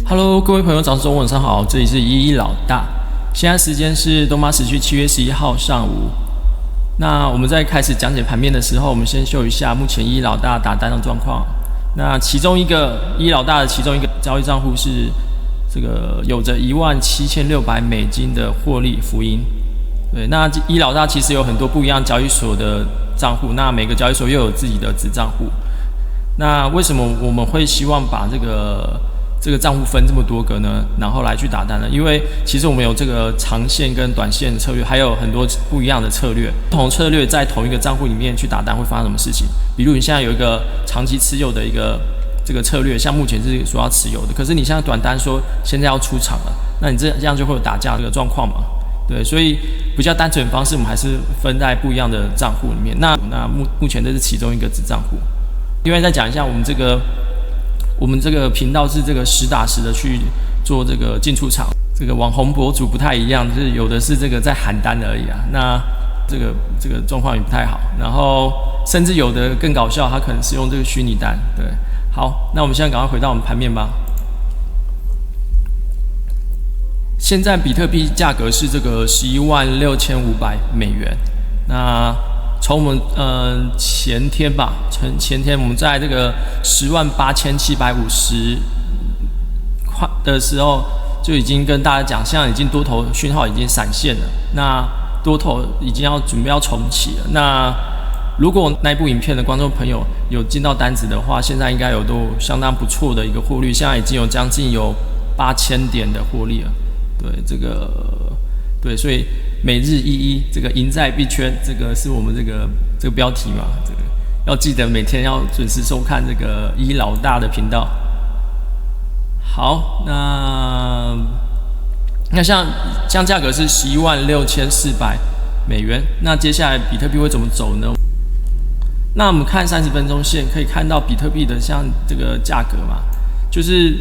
Hello， 各位朋友，早上晚上好，这里是一一老大。现在时间是东马时区7月11号上午。那我们在开始讲解盘面的时候，我们先秀一下目前一一老大打单的状况。那其中一个一一老大的其中一个交易账户是这个有着$17,600的获利福音。对，那一一老大其实有很多不一样交易所的账户，那每个交易所又有自己的子账户。那为什么我们会希望把这个账户分这么多个呢？然后来去打单呢？因为其实我们有这个长线跟短线策略，还有很多不一样的策略。不同策略在同一个账户里面去打单会发生什么事情？比如你现在有一个长期持有的一个这个策略，像目前是说要持有的，可是你现在短单说现在要出场了，那你这样就会有打架这个状况嘛？对，所以比较单纯的方式，我们还是分在不一样的账户里面。那目前这是其中一个子账户。另外再讲一下，我们这个频道是这个实打实的去做这个进出场。这个网红博主不太一样，就是有的是这个在喊单而已啊。那这个状况也不太好。然后甚至有的更搞笑，他可能是用这个虚拟单。对，好，那我们现在赶快回到我们盘面吧。现在比特币价格是这个$116,500。那从我们前天我们在这个$108,750的时候就已经跟大家讲，现在已经多头讯号已经闪现了，那多头已经准备要重启了。那如果那一部影片的观众朋友有进到单子的话，现在应该有都相当不错的一个获利，现在已经有将近有8000点的获利了。对，所以每日一这个赢在币圈，这个是我们这个标题嘛，这个要记得每天要准时收看这个一老大的频道。好，那像价格是$116,400，那接下来比特币会怎么走呢？那我们看30分钟线，可以看到比特币的像这个价格嘛，就是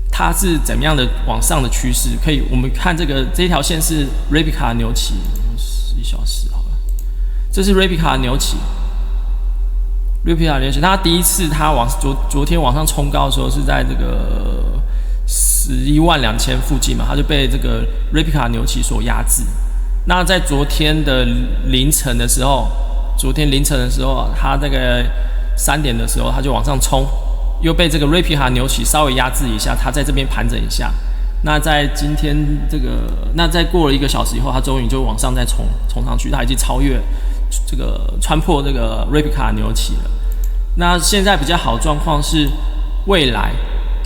它是怎么样的往上的趋势？我们看这条线是 Replica 牛期，1小时好了，这是 Replica 牛期。它第一次它昨天往上冲高的时候是在这个112000附近嘛，它就被这个 Replica 牛期所压制。那在昨天凌晨的时候，它大概3点的时候，它就往上冲。又被这个 Replica 牛期稍微压制一下，它在这边盘整一下。那在今天那再过了1个小时以后，它终于就往上再冲上去，它已经穿破这个 Replica 牛期了。那现在比较好的状况是，未来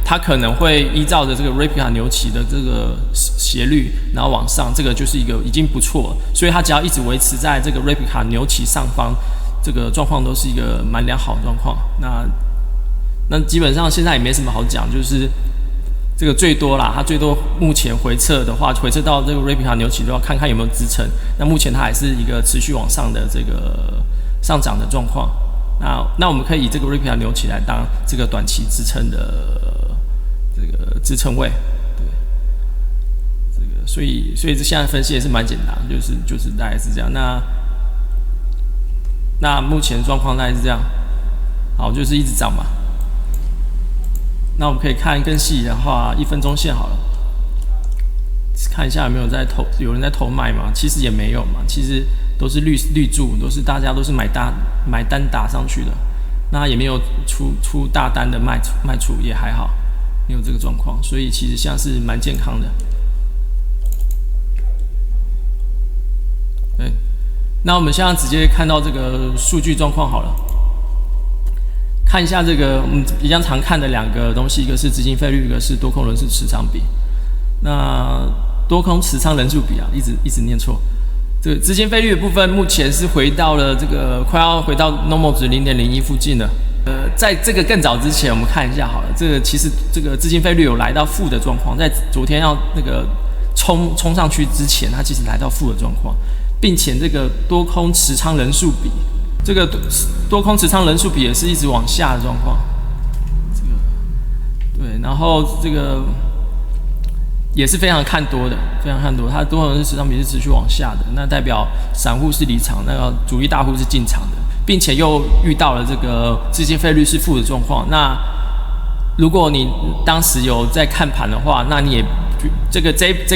它可能会依照着这个 Replica 牛期的这个斜率，然后往上，这个就是一个已经不错了。所以它只要一直维持在这个 Replica 牛期上方，这个状况都是一个蛮良好的状况。那基本上现在也没什么好讲，就是这个最多啦，它最多目前回撤的话，回撤到这个 Replica 牛期都要看看有没有支撑。那目前它还是一个持续往上的这个上涨的状况。那我们可以以这个 Replica 牛期来当这个短期支撑的这个支撑位。对，这个所以这现在分析也是蛮简单，就是大概是这样。那目前状况大概是这样，好，就是一直涨嘛。那我们可以看更细的话，1分钟线好了，看一下有没有有人在偷卖嘛？其实也没有嘛，其实都是绿柱，大家都是买单打上去的，那也没有出大单的卖出，也还好，没有这个状况，所以其实现在是蛮健康的。对，那我们现在直接看到这个数据状况好了。看一下这个我们比较常看的2个东西，一个是资金费率，一个是多空人数持仓比。那多空持仓人数比啊，一直念错。这个资金费率的部分，目前是回到了快要回到 normal 值0.01附近了。在这个更早之前，我们看一下好了。其实这个资金费率有来到负的状况，在昨天要冲上去之前，它其实来到负的状况，并且这个多空持仓人数比。这个多空持仓人数比也是一直往下的状况，对，然后这个也是非常看多的，它的多空人数持仓比是持续往下的，那代表散户是离场，那个主力大户是进场的，并且又遇到了这个资金费率是负的状况，那如果你当时有在看盘的话，那你也这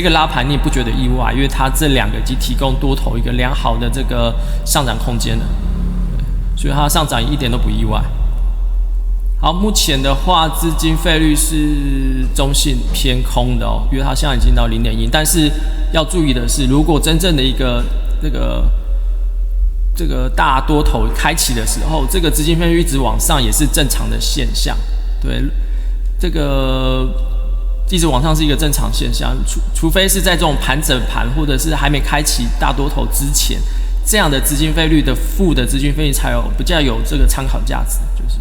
个拉盘你也不觉得意外，因为它这两个已经提供多头一个良好的这个上涨空间了，所以它上涨一点都不意外。好，目前的话，资金费率是中性偏空的因为它现在已经到0.1，但是要注意的是，如果真正的一个这个大多头开启的时候，这个资金费率一直往上也是正常的现象，对，这个一直往上是一个正常现象，除非是在这种盘整盘或者是还没开启大多头之前，这样的资金费率的负的资金费率才比较有这个参考价值，就是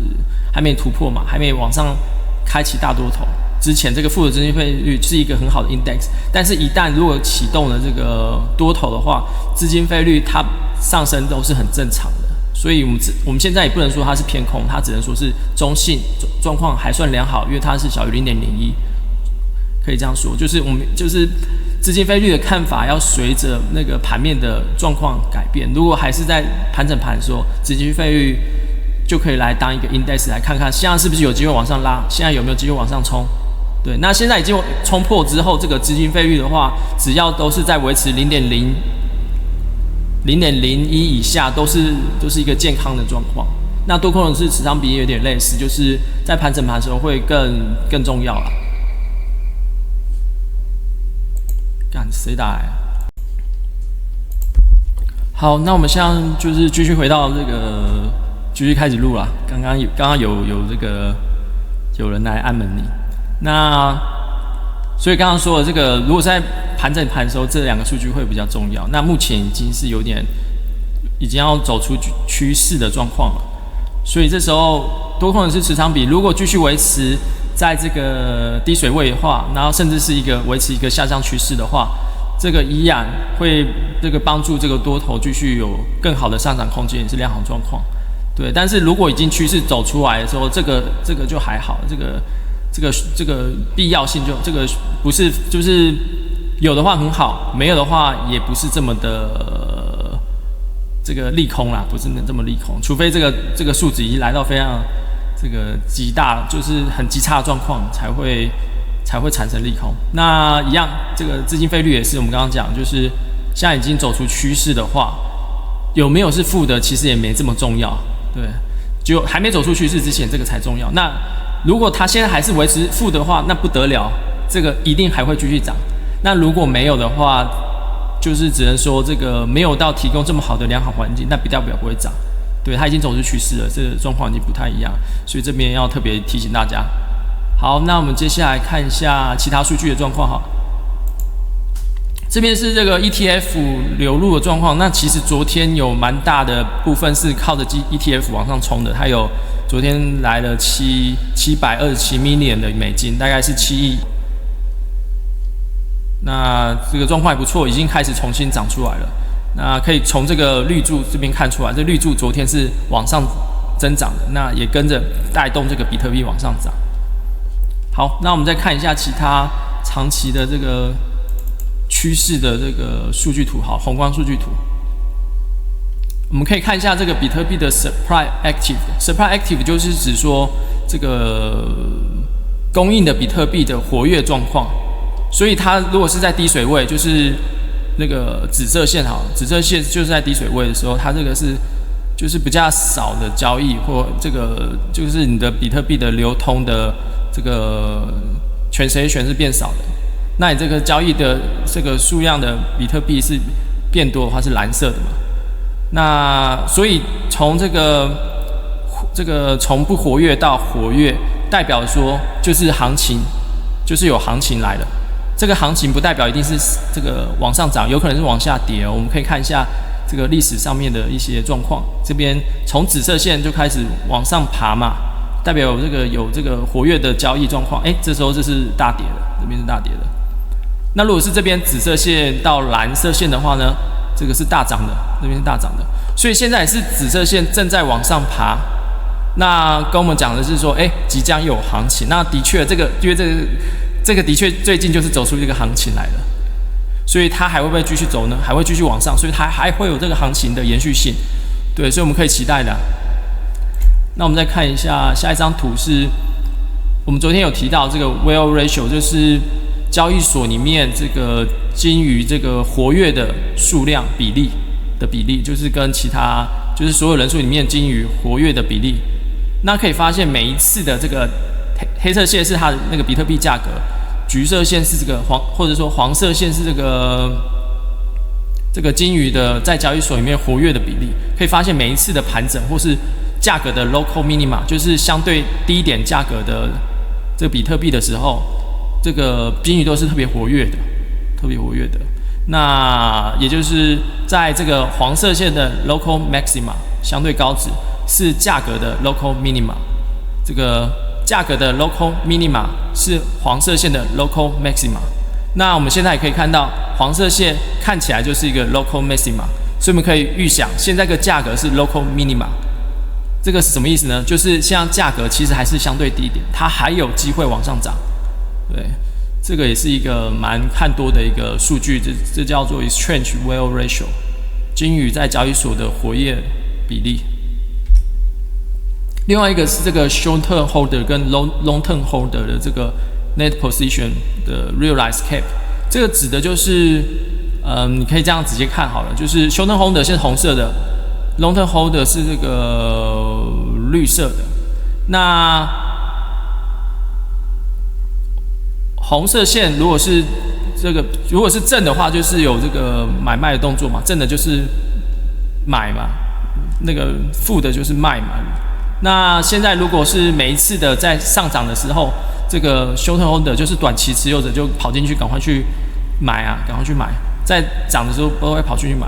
还没突破嘛，还没往上开启大多头之前，这个负的资金费率是一个很好的 index。但是，一旦如果启动了这个多头的话，资金费率它上升都是很正常的。所以我们现在也不能说它是偏空，它只能说是中性，状况还算良好，因为它是小于0.01，可以这样说。就是我们就是资金费率的看法要随着那个盘面的状况改变。如果还是在盘整盘的时候，资金费率就可以来当一个 index 来看看，现在是不是有机会往上拉，现在有没有机会往上冲？对，那现在已经冲破之后，这个资金费率的话，只要都是在维持0.01以下，都是一个健康的状况。那多空人是持仓比例有点类似，就是在盘整盘的时候会更重要啦。干谁打来啊？好，那我们现在就是继续回到这个。继续开始录啦。刚刚有这个有人来按门铃，那所以刚刚说的这个，如果在盘整盘的时候，这两个数据会比较重要。那目前已经是已经要走出趋势的状况了，所以这时候多空人是持仓比，如果继续维持在这个低水位的话，然后甚至是维持一个下降趋势的话，这个依然会这个帮助这个多头继续有更好的上涨空间，也是良好状况。对，但是如果已经趋势走出来的时候，这个就还好，这个必要性这个不是就是有的话很好，没有的话也不是这么的这个利空啦，不是这么利空，除非这个数值已经来到非常这个极大，就是很极差的状况才会产生利空。那一样，这个资金费率也是我们刚刚讲，就是现在已经走出趋势的话，有没有是负的，其实也没这么重要。对，就还没走出趋势之前，这个才重要。那如果它现在还是维持负的话，那不得了，这个一定还会继续涨。那如果没有的话，就是只能说这个没有到提供这么好的良好环境，那代表不会涨。对，它已经走出趋势了，这个状况已经不太一样，所以这边要特别提醒大家。好，那我们接下来看一下其他数据的状况哈。这边是这个 ETF 流入的状况，那其实昨天有蛮大的部分是靠着 ETF 往上冲的，它有昨天来了727 million 的美金，大概是7亿。那这个状况还不错，已经开始重新涨出来了。那可以从这个绿柱这边看出来，这绿柱昨天是往上增长的，那也跟着带动这个比特币往上涨。好，那我们再看一下其他长期的这个趋势的这个数据图，好，宏观数据图，我们可以看一下这个比特币的 supply active。supply active 就是指说这个供应的比特币的活跃状况。所以它如果是在低水位，就是那个紫色线，好，紫色线就是在低水位的时候，它这个是就是比较少的交易，或这个就是你的比特币的流通的这个transaction是变少的。那你这个交易的这个数量的比特币是变多的话，是蓝色的嘛？那所以从这个从不活跃到活跃，代表说就是行情，就是有行情来了。这个行情不代表一定是这个往上涨，有可能是往下跌哦。我们可以看一下这个历史上面的一些状况。这边从紫色线就开始往上爬嘛，代表有这个活跃的交易状况。这时候这是大跌的，这边是大跌的。那如果是这边紫色线到蓝色线的话呢，这个是大涨的，这边是大涨的。所以现在是紫色线正在往上爬。那跟我们讲的是说，即将有行情。那的确，因为这个的确最近就是走出这个行情来了，所以它还会不会继续走呢？还会继续往上，所以它还会有这个行情的延续性。对，所以我们可以期待的。那我们再看一下下一张图是我们昨天有提到这个 Whale Ratio， 就是交易所里面这个鲸鱼这个活跃的数量比例，就是跟其他就是所有人数里面鲸鱼活跃的比例。那可以发现每一次的这个黑色线是它的那个比特币价格，橘色线是这个或者说黄色线是这个鲸鱼的在交易所里面活跃的比例。可以发现每一次的盘整或是价格的 local minima， 就是相对低点价格的这个比特币的时候，这个鲸鱼都是特别活跃的。那也就是在这个黄色线的 local maxima 相对高值是价格的 local minima， 这个价格的 local minima 是黄色线的 local maxima。那我们现在也可以看到，黄色线看起来就是一个 local maxima， 所以我们可以预想，现在这个价格是 local minima。这个是什么意思呢？就是现在价格其实还是相对低点，它还有机会往上涨。对。这个也是一个蛮看多的一个数据，这叫做 Exchange Whale Ratio， 鲸鱼在交易所的活跃比例。另外一个是这个 Short Term Holder 跟 Long Term Holder 的这个 Net Position 的 Realized Cap， 这个指的就是，你可以这样直接看好了，就是 Short Term Holder 是红色的 ，Long Term Holder 是这个绿色的。那红色线如果是正的话，就是有这个买卖的动作嘛，正的就是买嘛，那个负的就是卖嘛。那现在如果是每一次的在上涨的时候，这个 short term holder 就是短期持有者就跑进去赶快去买啊，赶快去买，在涨的时候都会跑进去买。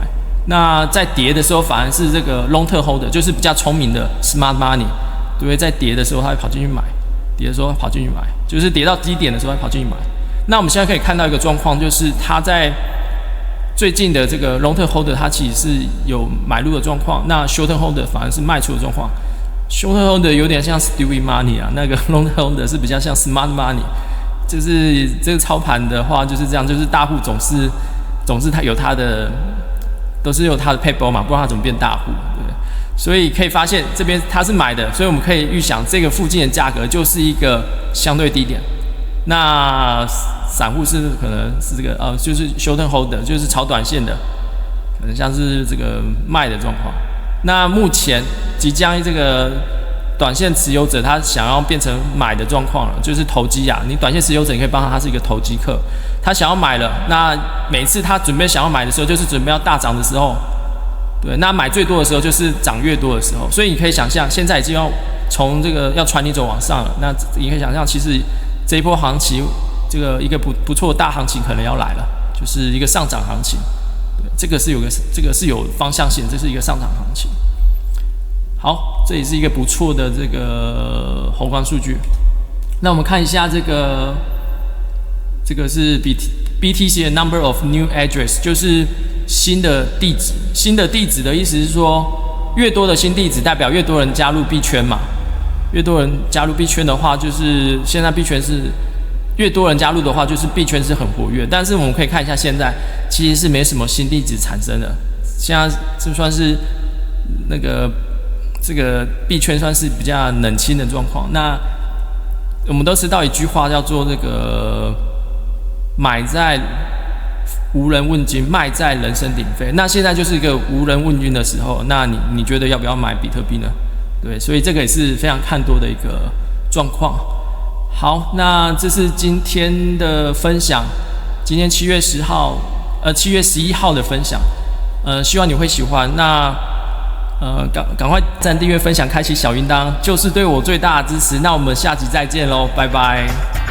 那在跌的时候反而是这个 long term holder 就是比较聪明的 smart money， 对不对？在跌的时候他会跑进去买。跌的时候跑进去买，就是跌到低点的时候跑进去买。那我们现在可以看到一个状况，就是它在最近的这个 long term holder， 它其实是有买入的状况，那 short term holder 反而是卖出的状况。short term holder 有点像 stupid money 啊，那个 long term holder 是比较像 smart money， 就是这个操盘的话就是这样，就是大户总是他有他的都是有他的 paper 嘛，不然他怎么变大户？对。所以可以发现这边它是买的，所以我们可以预想这个附近的价格就是一个相对低点。那散户是可能是这个就是 short term holder， 就是炒短线的，可能像是这个卖的状况。那目前即将这个短线持有者他想要变成买的状况了，就是投机啊。你短线持有者你可以帮他是一个投机客，他想要买了，那每次他准备想要买的时候，就是准备要大涨的时候。对，那买最多的时候就是涨越多的时候，所以你可以想象，现在已经要从这个要传你走往上了。那你可以想象，其实这一波行情，这个一个不错的大行情可能要来了，就是一个上涨行情。对，这个是有方向性，这是一个上涨行情。好，这也是一个不错的这个宏观数据。那我们看一下这个是 BTC 的 number of new address， 就是新的地址。新的地址的意思是说，越多的新地址代表越多人加入币圈嘛。越多人加入币圈的话，就是现在币圈是越多人加入的话，就是币圈是很活跃。但是我们可以看一下，现在其实是没什么新地址产生的。现在这算是那个这个币圈算是比较冷清的状况。那我们都知道一句话叫做这个买在无人问津，卖在人声鼎沸。那现在就是一个无人问津的时候，那你觉得要不要买比特币呢？对，所以这个也是非常看多的一个状况。好，那这是今天的分享，今天7月11号的分享，希望你会喜欢。那赶快赞、订阅、分享、开启小铃铛，就是对我最大的支持。那我们下集再见喽，拜拜。